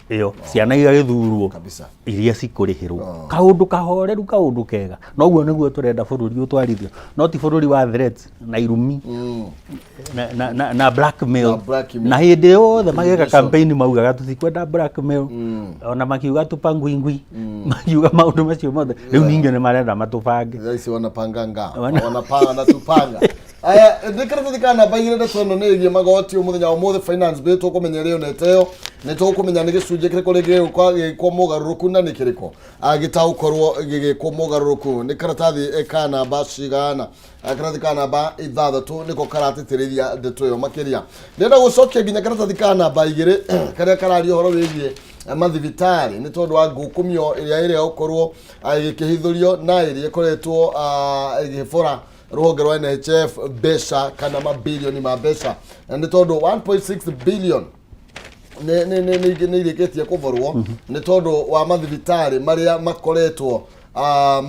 iyo ciana igagithurwo kabisa iria cikurihirwo kaundu kahoreru kaundu kega no guo niguo turenda bururi utwarithio no ti bururi wa threats na irumi na blackmail na hindi yothe mageka campaign maugaga tutikwenda blackmail ona makiuga tupangwingwi makiuga maundu macio mothe riu ninge ni marenda matubange thaici wanapanga wanapanga na tupanga aya ndikarata dikana baigire ndetono negie magoti umuthenya wa mothe finance bill tukumenya rio neteo ne tukumenya ni gicunje kiriko rege kwa mugaruruku na ni kiriko agitaukorwo gigikwo mugaruruku ni karatathi ekana bashigana karatathi kana ba ithathatu niko karatitiriria ndeto yo makiria ndenda gucokia ginya karatathi kana baigire karia karario horo wigie mathibitari ni tondu wa ngukumio iria ukorwo igikihithurio na iria ikoretwo igifora ruhonge rwa NHF besha kana mabilioni ma besha ni tondu 1.6 billion ne irigetie kuvorwo ni tondu wa mathibitari maria makoretwo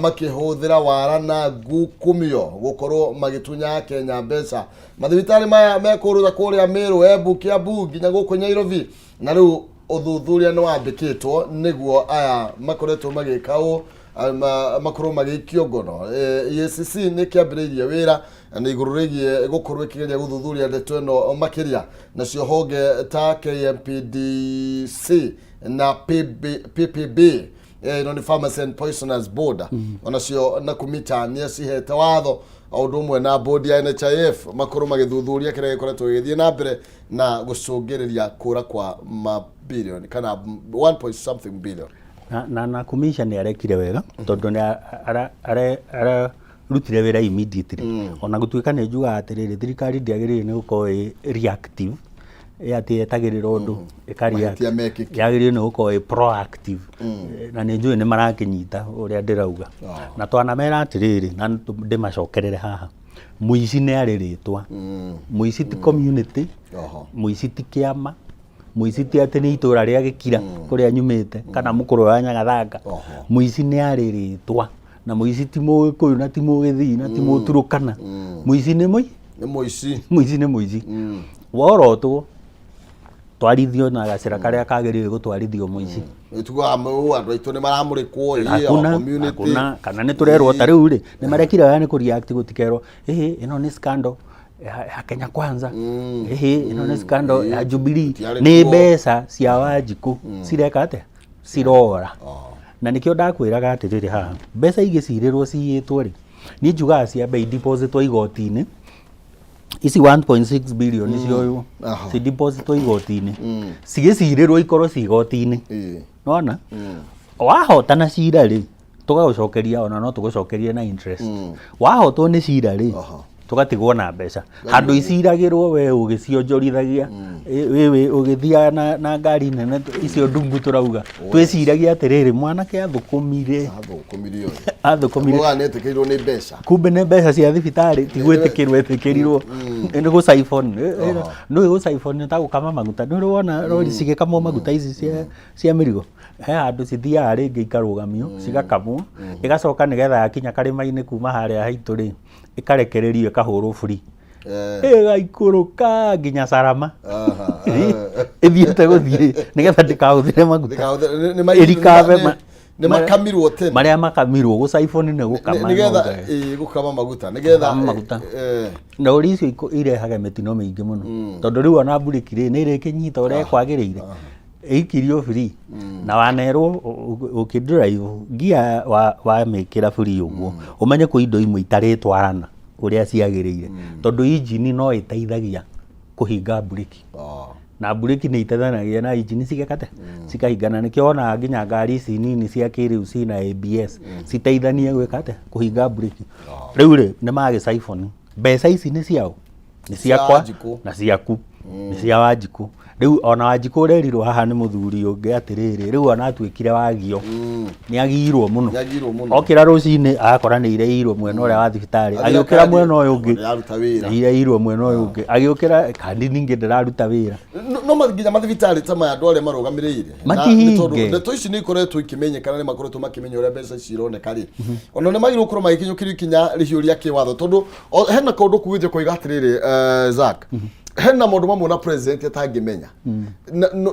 makihuthira wara na ngukumio gukorwo magitunya Kenya besha mathibitari maya mekurutha kuria Meru Embu Kiambu nginya guku Nyairobi na riu uthuthuria no wambikitwo niguo aya makoretwo magikao makoro magikio ngono EACC ni kiambiririe wira na iguru rigie gukorwo ikigeria guthuthuria ndeto ino makiria nacio honge ta KMPDC na PPB no ni Pharmacy and Poisoners Board onacio na kumita ni cihete watho aundu umwe na board ya NHIF makoro magithuthuria kire ikoretwo githie na mbere na gucungiriria kura kwa mabilioni kana 1.something billion na kumisha ni arekire wega tondu ni ara rutire wira immediately ona gutuika ni njuga atiriri thirikari ndiagirire ni gukorwo reactive ati etagirira undu ikaria yagirire ni gukorwo proactive na ni njui ni marakinyita uria ndirauga na twana mera atiriri na ndimacokerere haha muici ni ariritwa muici ti community muici ti kiama muici ti ati ni itura ria gikira kuria nyumite kana mukuru wa Nyagathanga muici ni ariritwa na muici ti Muikuyu na ti Mugithii na ti Muturukana muici ni muici ni muici worotwo twarithio na gacira karia kagirire gutwarithio muici tuga mu andu aitu ni maramurikwo community kana ni turerwo ta riu ri ni marekira yani ku react gutikerwo ino ni scandal ya Kenya Kwanza ino ni scandal ya Jubilee ni mbeca cia Wanjiku cireka ate cirora na nikio ndakwiraga atiriri haha mbeca igicirirwo ciitwo ri ni njuga cia bei deposit wa igoti-ini isi 1.6 billion cio si deposit wa igoti-ini cigicirirwo ikorwo ci igoti-ini nona wahotana cira ri tugagucokeria ona no tugucokerie na interest wahotwo ni cira ri tugatigwo na mbeca handu iciragirwo we ugicionjorithagia wewe ugithia na ngari nene icio ndungu turauga twiciragia atiriri mwanake athukumire netikirwo ni mbeca kumbe ni mbeca cia thibitari tigwitikirwo etikirirwo ni gu siphon no gu siphon ta gukama maguta ni wona rori cigikamwo maguta ici cia mirigo he handu cithiaga ringi ikarugamio cigakamwo igacoka nigetha yakinya karima-ini kuma haria haitu ri ikarekererio ikahurwo free igaikuruka nginya Sarama ithiete guthii nigetha ndikahuthire maguta irikave ni makamirwo tene maria makamirwo gu siphon ni gukama nigetha gukama maguta nigetha na uri icio irehaga mitino mingi muno tondu riu ona burikire ni irikinyita uria kwagiriire ikirio free na wanerwo ukidrive gia wa mekira free uguo umenye ku indo imwe itaritwarana uria ciagiriire tondu engine no iteithagia kuhinga breki na breki ni iteithanagia na engine cigekate cikahingana nikio ona nginya ngari ici nini cia kiriu cina ABS citeithania gwikate kuhinga breki riu ri ni magi siphon mbeca ici ni ciao ni ciakwa na ciaku ni cia Wanjiku riu ona Wanjiku urerirwo haha ni muthuri ungi atiriri riu ona atwikire wagio ni agirwo muno okira rucini akora ni ireirwo mwena uria wa thibitari agiukira mwena uyu ungi ireirwo mwena uyu ungi agiukira kandi ningi ndiraruta wira no mathiginya mathibitari tama andu aria marugamireire ndeto ici ni ikoretwo ikimenyekana ni makoretwo makimenya uria mbeca cironeka ri ona ni magirwo kurwo magikinyukirio kinya rihiuria kiwatho tondu hena kaundu kuwite koiga atiriri Zack hena maundu mamwe na president atangimenya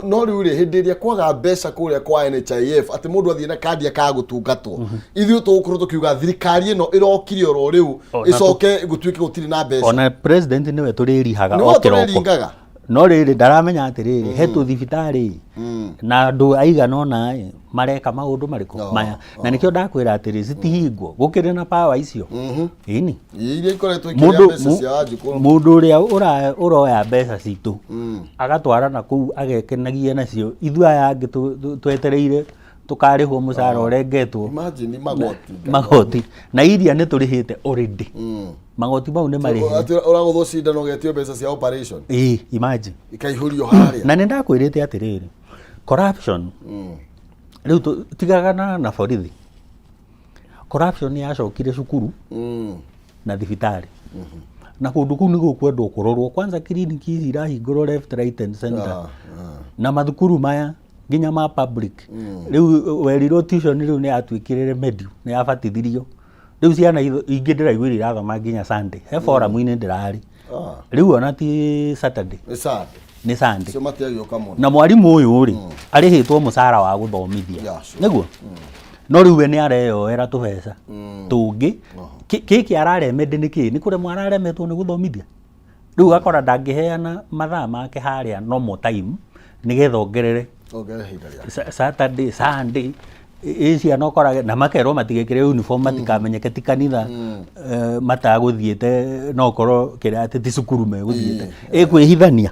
no riu ri hindi iria kwaga mbeca kuria kwa NHIF ati mundu athie na kandi akagutungatwo ithuĩ tugukorwo tukiuga thirikari ino irokire oro riu icoke gutwike gutiri na mbeca ona president niwe turirihaga okiroko no riri ndaramenya atiriri hetu thibitari na andu aigana ona mareka maundu mariku maya na nikio ndakwira atiri citihingwo gukiri na power icio ini iria ikoretwo ikiria mbeca cia Wanjikũ mundu uria uroya mbeca citu agatwara na kuu agekenagia nacio ithu aya angi twetereire tukarihwo mucara urengetwo imagine magoti na iria ni turihite already magoti mau ni mari uraguthwo cindano getio mbeca cia operation imagine ikaihurio haria na nenda kwirite atiriri corruption riu tigagana na borithi corruption ni yacokire cukuru na thibitari na kundu kuu ni gukwendwo kurorwo kwanza kliniki ici irahingurwo left right and center na mathukuru maya nginya ma public riu werirwo tuition riu ni atwikirire medio ni abatithirio riu ciana ingi ndiraigwira irathoma nginya Sunday he forum ini ndirari riu ona ti Saturday ni Sunday na mwarimu uyu ri arihitwo mucara wa guthomithia niguo no riu we ni areyoera tubeca tungi kiki araremende niki ni kure mwararemetwo ni guthomithia riu akora ndangiheana mathaa make haria normal time nigetha ongerere Saturday Sunday isi anokora na makero matigekire uniform matikamenyeke ti kanitha mataguthiete no koro kira ati cukuru me guthiete kwihithania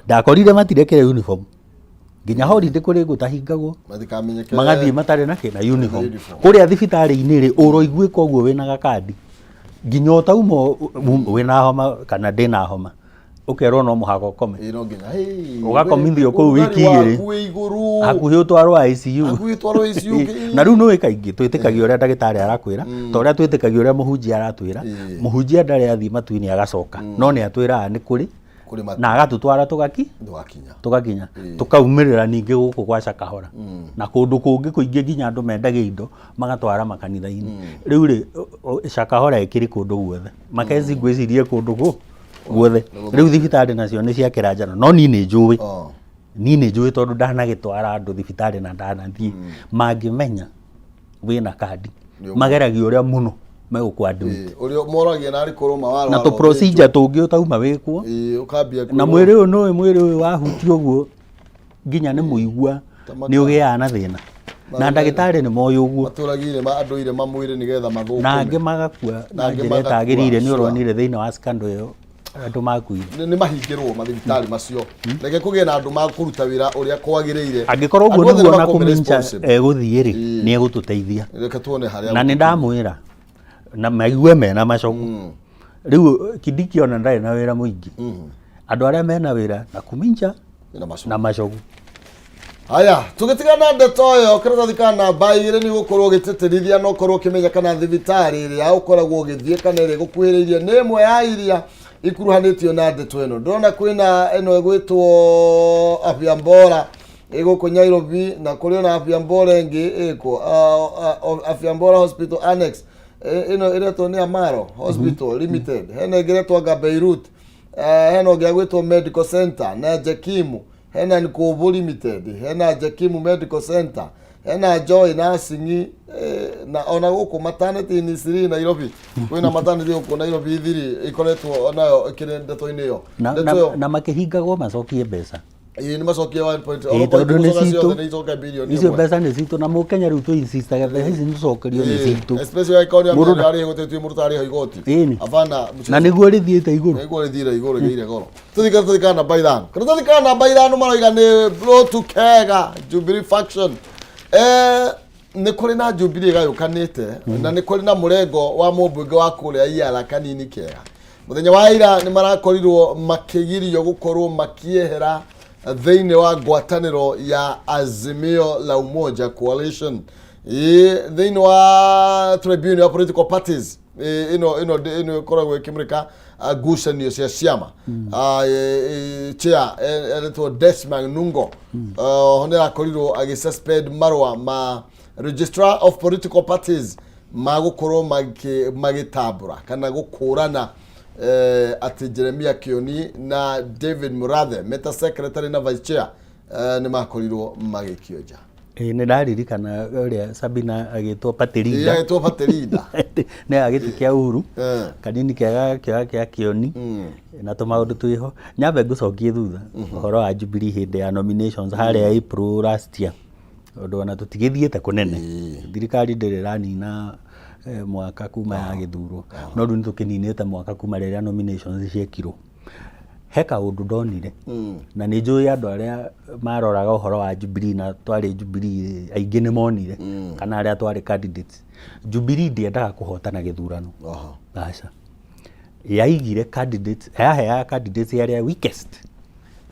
ndakorire matirekire uniform nginya holiday kuri gutahingagwo matikamenyeke magathie matare na kina uniform kuri thibitari-ini ri uroiguika uguo wina gakadi nginya utaumo wina homa kana ndina homa ukero no muhaka ukome ugakomithio kuu wiki iri hakuhi utwarwo ICU na riu no ikaingi twitikagia uria ndagitari arakwira to uria twitikagia uria muhunjia aratwira muhunjia ndari athii matuini agacoka no ni atwira ni kuri na agatutwara tugakinya tukaumirira ningi guku kwa Shakahora na kundu kungi kuingi nginya andu mendagia indo magatwara makanitha-ini riu ri Shakahora ikiri kundu guothe makezi ngwicirie kundu guothe riu thibitari nacio ni cia kiranjana no ni njui tondu ndanagitwara andu thibitari na ndanathie mangimenya wina kandi mageragia uria muno megukwadimit urio moragia na rikorwo mawaro na to procedure tungi utauma wikwo ukambia na mwiri uyu no mwiri uyu wahutio guo nginya ni muigua ni ugia na thina na ndagitari ni moyo guo maturagire ma andu ire mamwire nigetha mathuku na angi magakua na njira tagirire ni uronire thiina wa scandal iyo andu makuire ni mahingirwo mathibitari macio reke kugie na andu makuruta wira uria kwagiriire angikorwo guo niguo na kuminja guthie ri ni egututeithia reke tuone haria na ni ndamwira na maigue mena macogu riu Kidiki ona ndari na wira muingi andu aria mena wira na kuminja na macogu haya tugitigana ndeto yo kirathikana baire ni gukorwo giteterithia no korwo kimenya kana thibitari ria ukoragwo githie kana ri gukwiriria ni imwe ya iria ikuruhanitio na ndeto ino ndona kwina eno egwitwo afya bora iguku Nairobi na kuri na afya bora ingi iko afya bora hospital annex ino iretwo ni Amaro hospital limited hena iretwo ga Beirut hena gwitwo medical center na Jekimu hena Nkobo limited hena Jekimu medical center hena Joy Nursing na ona guku maternity ni siri Nairobi kwina maternity guku Nairobi thiri ikoretwo onayo ikirendeto-ini yo na makihingagwo macokie mbeca ni macokie 1.0 billion icio mbeca ni citu na mukenya riu tu insistaga hizi nicokerio ni citu especially economy ari gutetwi murutari ho igoti avana na niguo rithiite iguru geire goro tuthikana baithano kana tuthikana baithano maroiga ni blow to kega Jubilee faction ni kuri na Jubilee gayukanite na ni kuri na murengo wa mumbunge wa kuria iara kanini kega muthenya wa ira ni marakorirwo makigirio gukorwo makiehera thiini wa ngwataniro ya Azimio la Umoja Coalition thiini wa tribune of political parties ino koragwo ikimrika gucanio cia ciama chair eretwo Desmond Nungo hone akorirwo agisuspend marwa ma registrar of political parties magukorwo magitambura kana gukurana ati Jeremia Kioni na David Murathe meta secretary na vice chair ni makorirwo magikioja nä ndaririkana ũrĩa Sabina agĩtwo Patirida. Agĩtwo Patirida. Nĩ agĩtĩ kĩa Uhuru. Kanini kega kĩa Kioni. Na tũmaũndũ twĩho. Nyambe ngũcokie thutha. Ũhoro wa Jubilee hĩndĩ ya nominations harĩa April last year. Ũndũ ona tũtigĩthiĩte kũnene. Thirikari ndĩrĩ ranina mwaka kuma ya gĩthurwo. No rĩu nĩtũkĩninĩte mwaka kuma rĩrĩa nominations ciekirwo. He kaũndũ ndonire na nĩ njũĩ andũ arĩa maroraga ũhoro wa Jubilee na twarĩ Jubilee aingĩ nĩ monire kana arĩa twarĩ candidates. Jubilee ndĩendaga kũhotana gĩthurano. Aca. Yaigire candidates, yaheaga candidates arĩa weakest.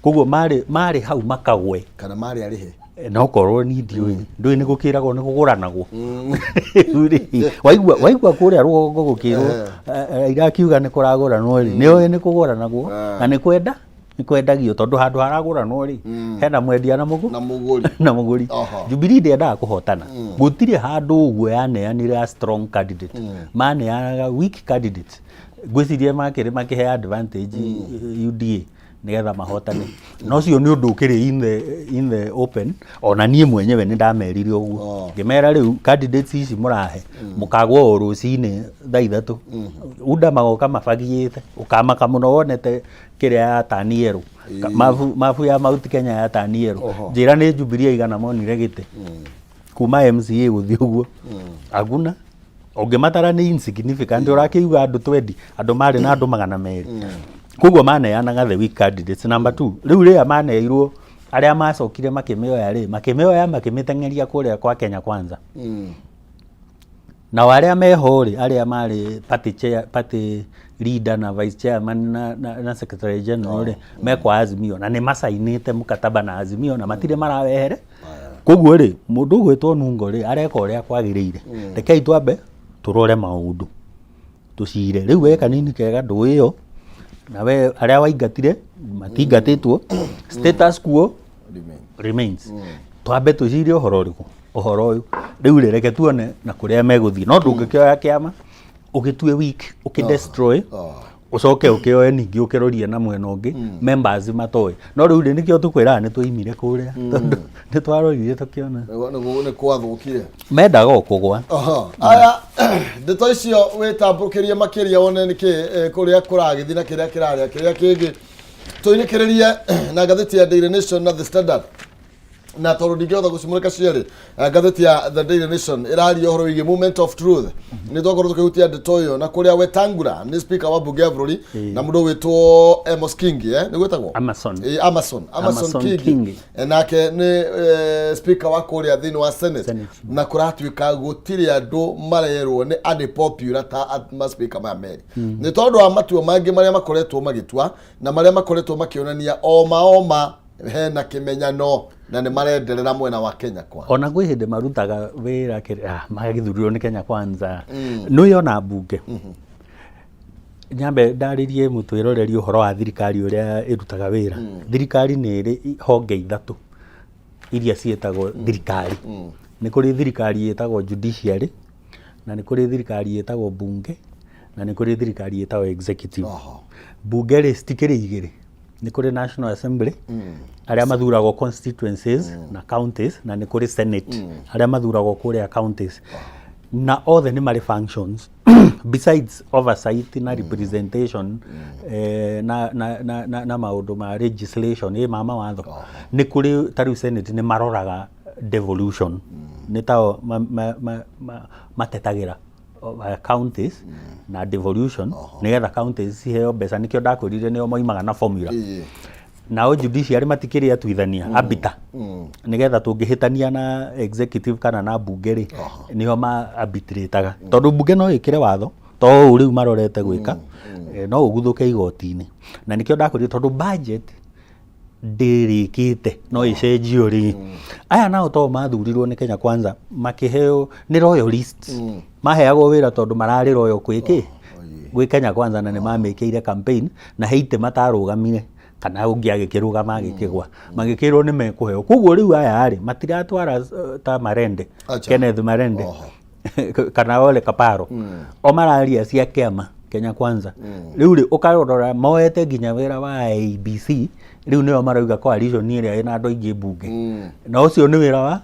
Koguo marĩ hau makagwe. Kana marĩ arĩhe. No korwo ni ndiũĩ ndũĩ nĩ gũkĩragwo nĩ kũgũranagwo. Waigua kũrĩa rũgongo gũkĩrwo irakiuga nĩ kũragũranwo rĩ nĩoĩ nĩ kũgũranagwo na nĩ kwendagio tondũ handũ haragũranwo rĩ hena mwendia na mũgũri. Jubilee ndĩendaga kũhotana. Gũtirĩ handũ ũguo yaneanire strong candidate. Maneanaga weak candidate. Ngwĩciria makĩhe advantage UDA nĩgetha mahotane. No cio nĩ ũndũ ũkĩrĩ in the open. Ona niĩ mwenyewe nĩ ndamerire ũguo. Ngĩmera rĩu candidates ici mũrahe mũkagwo o rũcinĩ thaa 3. Unda magoka mabagiĩte ũkamaka mũno wonete kĩrĩa ya tani yerũ. Mabu ya Mount Kenya ya tani yerũ. Njĩra nĩ Jubilee igana monire gĩtĩ. Kuma MCA gũthiĩ ũguo. Aguna ũngĩmatara nĩ insignificant ũrakĩuga andũ 20 andũ marĩ na andũ 200. Koguo maneanaga the weak candidates. Number 2, rĩu rĩrĩa maneirwo arĩa macokire makĩmĩoya makĩmĩteng'eria kũrĩa kwa Kenya Kwanza. Na arĩa meho rĩ arĩa marĩ party leader na vice chairman na secretary general rĩ mekwa Azimio na nĩ masainĩte mkataba na Azimio na matirĩ marawehere. Koguo rĩ mũndũ ũgwĩtwo Nungo rĩ areka ũrĩa kwagĩrĩire. Rekei twambe tũrore maũndũ tũcire. Rĩu we kanini kega ndũĩyo na we arĩa waingatire matingatĩtwo. Status quo remains. Twambe tũcire ũhoro ũrĩkũ. Ũhoro ũyũ rĩu reke tuone na kũrĩa megũthiĩ. No ndũngĩkĩoya kĩama ũgĩtue weak ũkĩdestroy ucoke ukioe ningi ukirorie na mwena ungi members matoe no riu ri nikio tukwira ni tuimire kuria ni twarorire tukiona ni kwathukire mendaga kugwa aya ndeto icio witambukirie makiria wone niki kuria kuragithii na kiria kiraria kiria kingi tuinikirerie na gatheti ya Daily Nation na The Standard na toro ndingĩhota gũcimũrĩka ciarĩ ngathĩti ya The Daily Nation ĩraria ũhoro wĩgiĩ moment of truth nĩ twakorwo tũkĩhutia ndeto ĩyo na kũrĩa Wetangula nĩ speaker wa bunge ya bũrũri na mũndũ wĩtwo Amos Kingi nĩ gwĩtagwo Amason Kingi nake nĩ speaker wa kũrĩa thĩinĩ wa Senate na kũratuĩka gũtirĩ andũ marerwo nĩ unpopular ta ma speaker maya merĩ nĩ tondũ wa matua mangĩ marĩa makoretwo magĩtua na marĩa makoretwo makĩonania oma hena kimenyano na nĩ marenderera mwena wa Kenya Kwanza ona gwĩ hĩndĩ marutaga wĩra magĩthurirwo nĩ Kenya Kwanza nĩ yona mbunge nyambe ndarĩrie mũtwĩroreri ũhoro wa thirikari ũrĩa ĩrutaga wĩra thirikari nĩ ĩrĩ honge ithatũ iria ciĩtagwo thirikari nĩ kũrĩ thirikari ĩtagwo judiciary na nĩ kũrĩ thirikari ĩtagwo bunge na nĩ kũrĩ thirikari ĩtagwo executive bunge rĩ citikĩrĩ igĩrĩ nĩ kũrĩ National Assembly arĩa mathuragwo constituencies na counties na nĩ kũrĩ Senate arĩa mathuragwo kũrĩa counties na othe nĩ marĩ functions besides oversight na representation na maũndũ ma legislation ma mawatho nĩ kũrĩ tarĩu Senate nĩ maroraga devolution nĩ tao matetagĩra counties na devolution nigetha counties ciheo mbeca nikio ndakwirire nio moimaga na formula na judiciary matikiri atuithania abita nigetha tungihitania na executive kana na bunge ri nio ma arbitrataga tondu bunge no ikire watho to riu marorete gwika no uguthuke igoti-ini na nikio ndakwirire tondu budget ndirikite no icenjio ri aya nao to mathurirwo ni Kenya Kwanza makiheo ni royal list maheagwo wira tondu marari royal kwiki gwi Kenya Kwanza na ni mamikire campaign na heite matarugamire kana ungi agikirugama agikigwa magikirwo ni mekuheo koguo riu aya ari matiratwara ta Marende Kenneth Marende kana Ole Kaparo o mararia cia kiama Kenya Kwanza riu ri ukarorora moete nginya wira wa ABC riu nio marauga coalition iria ina andu aingi bunge na ucio ni wira wa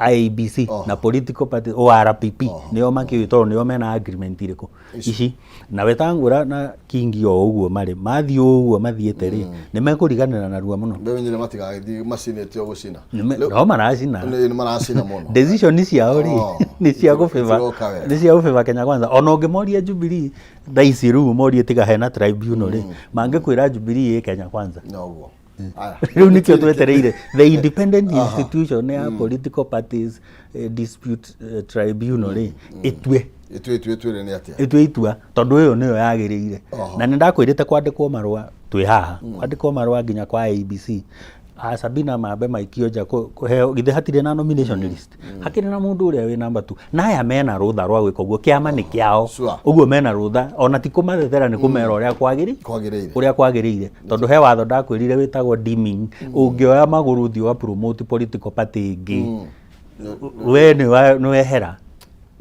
IEBC na political party ORPP nio makiwito nio mena agreement iriko ici na wetangura na kingi o uguo mari mathi uguo mathiete ri ni mekuriganira na ruo muno mbe nyine matigathi machine tio gucina no maracina ni maracina muno decision ni ciao ri ni cia gufeva Kenya Kwanza ona ungemoria Jubilee thaici ru morie tiga hena tribunal ri mangikwira Jubilee Kenya Kwanza noguo riu nikio twetereire the independent institution ya political parties dispute tribunal ri itwe ni atia itua tondu yo niyo yagirire na nindakwirite kwandikwo marwa twi haha kwandikwo marwa nginya kwa ABC Sabina Mabe maikioja kuheo githe hatire na nomination list hakire na mundu uria wi number 2 naya mena rutha rwa gwika uguo kiama ni kiao uguo mena rutha ona ti kumathethera ni kumera uria kwagirire tondu he watho ndakwirire witagwo deeming ungioya maguru thi wa promote political party ingi we ni wehera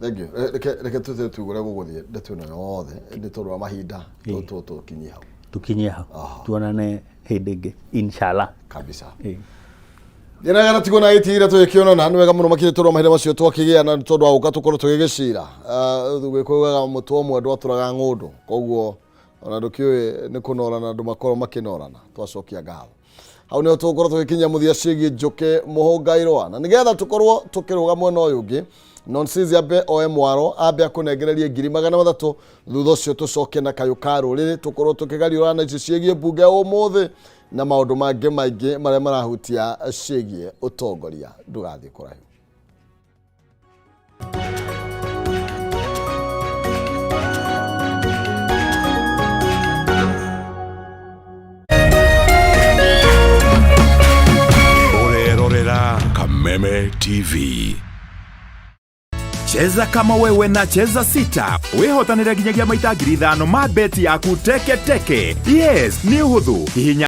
Thank you. Reke tugure guguthie ndetu no yothe ndi tondu wa mahinda tukinyia hau tuonane hindi ingi inshallah kabisa Dina gana tigona itira twikiono na nwega muno makire toro mahire macio twakigia na tondu wa uka tukorwo tugigicira gwikwaga mutu omwe ndwaturaga ngundu koguo ona ndukiwe ni kunora na ndu makorwo makinorana twacokia ngatho hau ni tukorwo tugikinya muthia cigie njuke muhungairwa na nigetha tukorwo tukiruga mwena uyu ungi nonsense abe oe mwaro abe akunegererie 300,000 thutha ucio tucoke na kayu karu riri tukorwo tukigariura na cigie bunge umuthi na maundu mangi maingi maria marahutia cigie utongoria ndugathi kuraihu Kameme TV. Cheza kama wewe na cheza sita. Wehotanira ginyagia maita 5,000 ma beti yaku teke teke. Yes, ni uhuthu. Hihinya